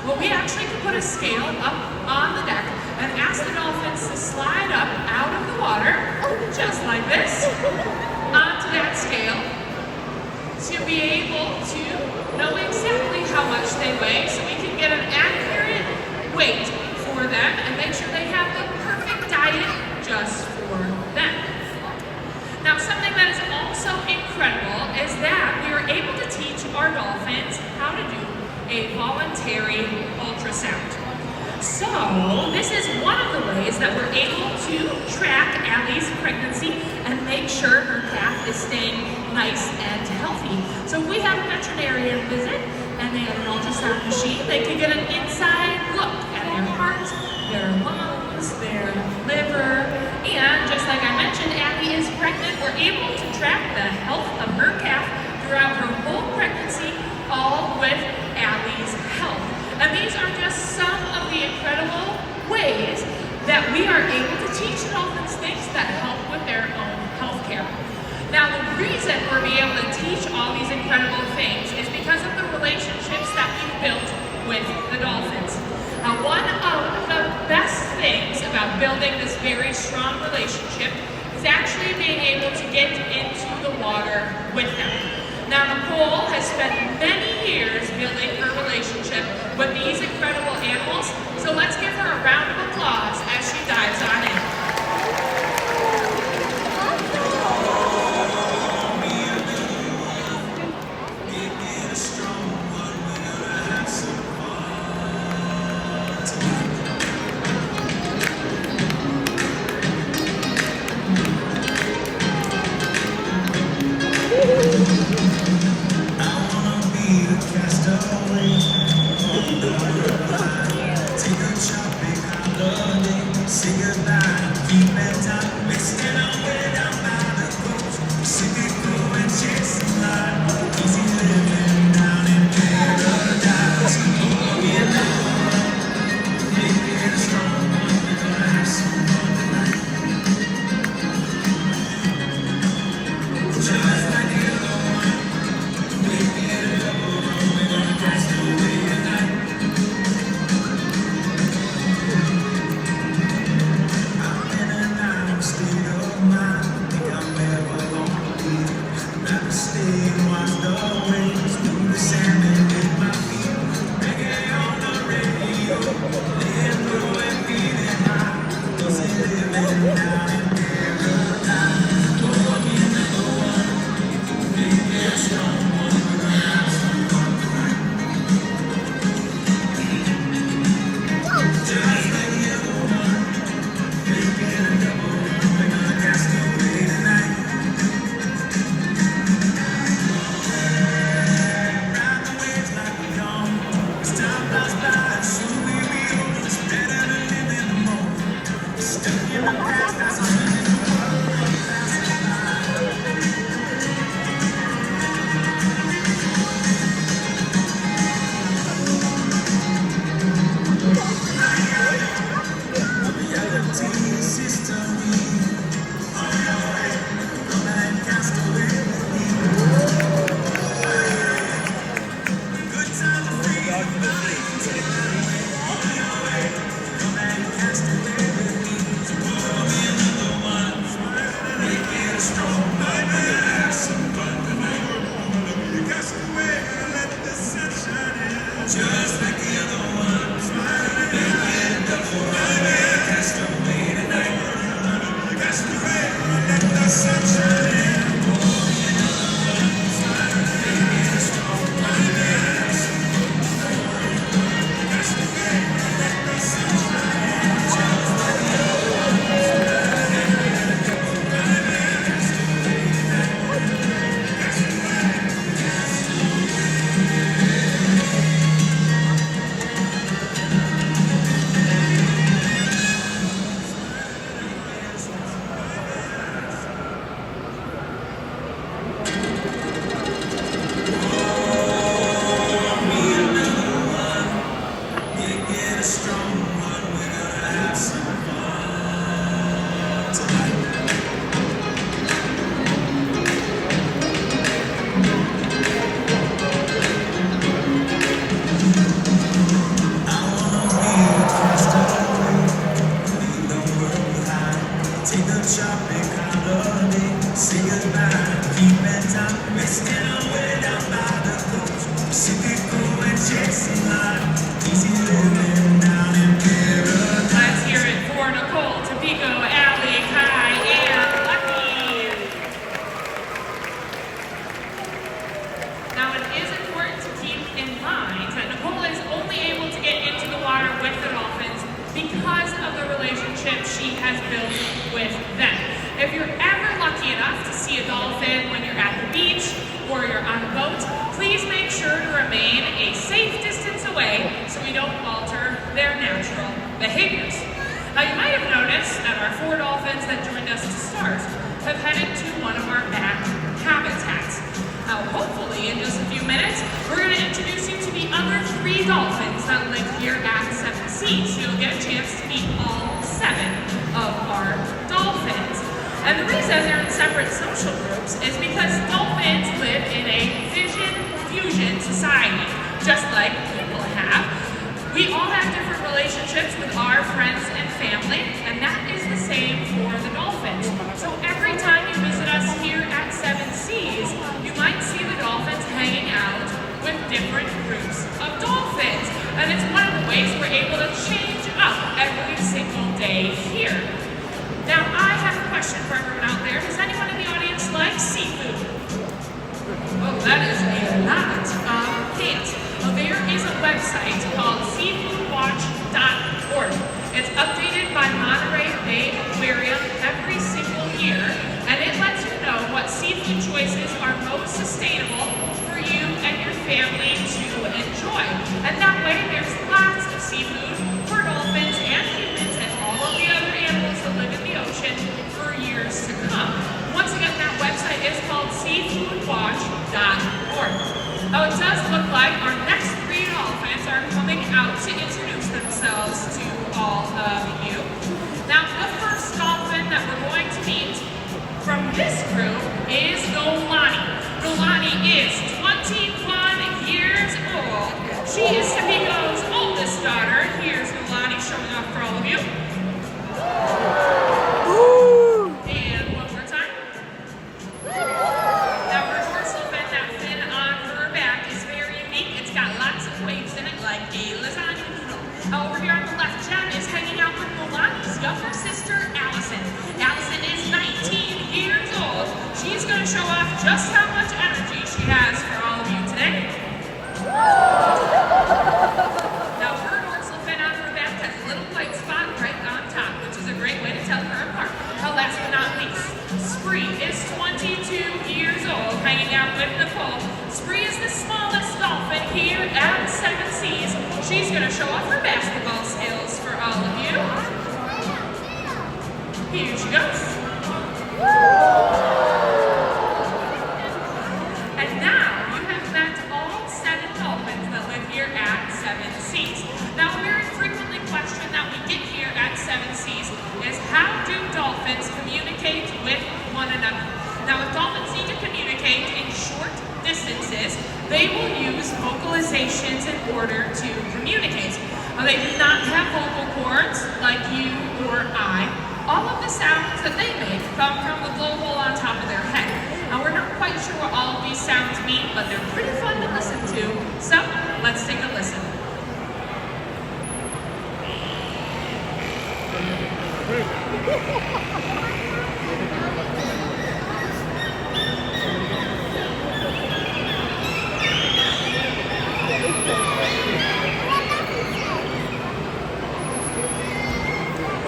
Well, we actually could put a scale up on the deck and ask the dolphins to slide up out of the water, just like this, onto that scale, to be able to know exactly how much they weigh so we can get an accurate weight for them and make sure they have the perfect diet just for them. Now, something that is also incredible is that we were able to teach our dolphins how to do a voluntary ultrasound. So, this is one of the ways that we're able to track Allie's pregnancy and make sure her calf is staying nice and healthy. So we had a veterinarian visit and they had an ultrasound machine. They could get an inside look at their heart, their lungs, their liver, and just like I mentioned, Allie is pregnant. We're able to track the health of her calf throughout her whole pregnancy, all with Allie's health. And these are just some of the incredible ways that we are able to teach dolphins things that help with their own health care. Now, the reason we're being able to teach all these incredible things is because of the relationships that we've built with the dolphins. Now, one of the best things about building this very strong relationship is actually being able to get into the water with them. Now, Nicole has spent many years building her relationship with these incredible animals, so let's give her a round of applause as she dives on in. their natural behaviors. Now you might have noticed that our 4 dolphins that joined us to start have headed to one of our back habitats. Now hopefully in just a few minutes, we're going to introduce you to the other 3 dolphins that live here at 7 Seas. You'll get a chance to meet all 7 of our dolphins. And the reason they're in separate social groups is because dolphins live in a fission fusion society, just like people have. We all have different relationships with our friends and family, and that is the same for the dolphins. So every time you visit us here at 7 Seas, you might see the dolphins hanging out with different groups of dolphins. And it's one of the ways we're able to change up every single day here. Now, I have a question for everyone out there. Does anyone in the audience like seafood? Oh, that is a lot of hands. Well, there is a website called seafoodwatch.org. It's updated by Monterey Bay Aquarium every single year, and it lets you know what seafood choices are most sustainable for you and your family to enjoy. And that way, there's lots of seafood for dolphins and humans and all of the other animals that live in the ocean for years to come. Once again, that website is called seafoodwatch.org. Now, it does look like our next 3 dolphins are coming out to introduce themselves to all of you. Now, the first dolphin that we're going to meet from this group is Nolani. Nolani is 21 years old. She is Tahiko's oldest daughter. Here's Nolani showing off for all of you. And one more time. Now her dorsal fin, that fin on her back is very unique. It's got lots of waves in it like a lasagna noodle. Over here on the left, Jen is hanging out with Nolani's younger sister, Allison. Allison is 19 years old. She's going to show off just how much energy she has for all of you today. Now her dorsal fin on her back has a little white spot right on top, which is a great way to tell her apart. Now last but not least, Spree is 22 years old, hanging out with Nicole. Spree is the smallest dolphin here at 7 Seas. She's going to show off her basketball skills for all of you. Here she goes. And now you have met all 7 dolphins that live here at 7 Seas. Now, a very frequently question that we get here at 7 Seas is how do dolphins communicate with one another? Now, if dolphins need to communicate in short distances, they will use vocalizations in order to communicate. Now, they do not have vocal cords like you or I. All of the sounds that they make come from the blowhole on top of their head. Now, we're not quite sure what all of these sounds mean, but they're pretty fun to listen to. So, let's take a listen.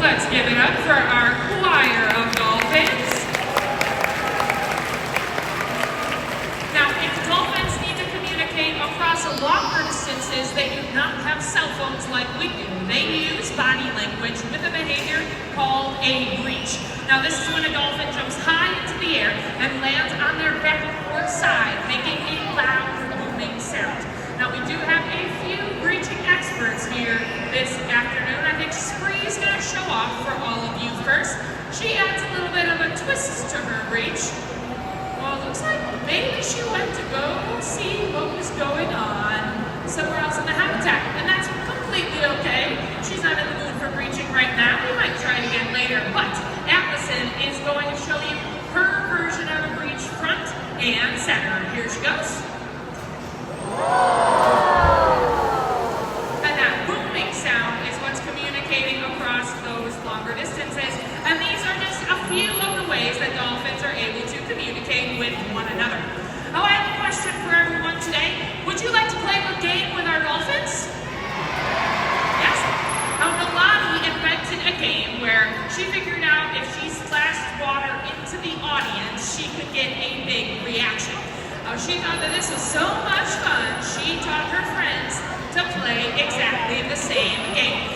Let's give it up for our choir of dolphins. Now, if dolphins need to communicate across longer distances, they do not have cell phones like we do. They use body language with a behavior called a breach. Now, this is when a dolphin jumps high into the air and lands on their back or side, making a loud booming sound. Now, we do have a few breaching experts here this afternoon. I think Spree's going to show off for all of you first. She adds a little bit of a twist to her breach. Well, it looks like maybe she went to go see what was going on somewhere else in the habitat, and that's completely okay. She's not in the mood for breaching right now. We might try it again later, but Allison is going to show you her version of a breach front and center. Here she goes. And that booming sound is what's communicating across those longer distances. And these are just a few of the ways that dolphins are able to communicate with one another. Oh, I have a question for everyone today. Would you like to play a game with our dolphins? Yes? Now, Nolani invented a game where she figured out if she splashed water into the audience, she could get a big reaction. She thought that this was so much fun, she taught her friends to play exactly the same game.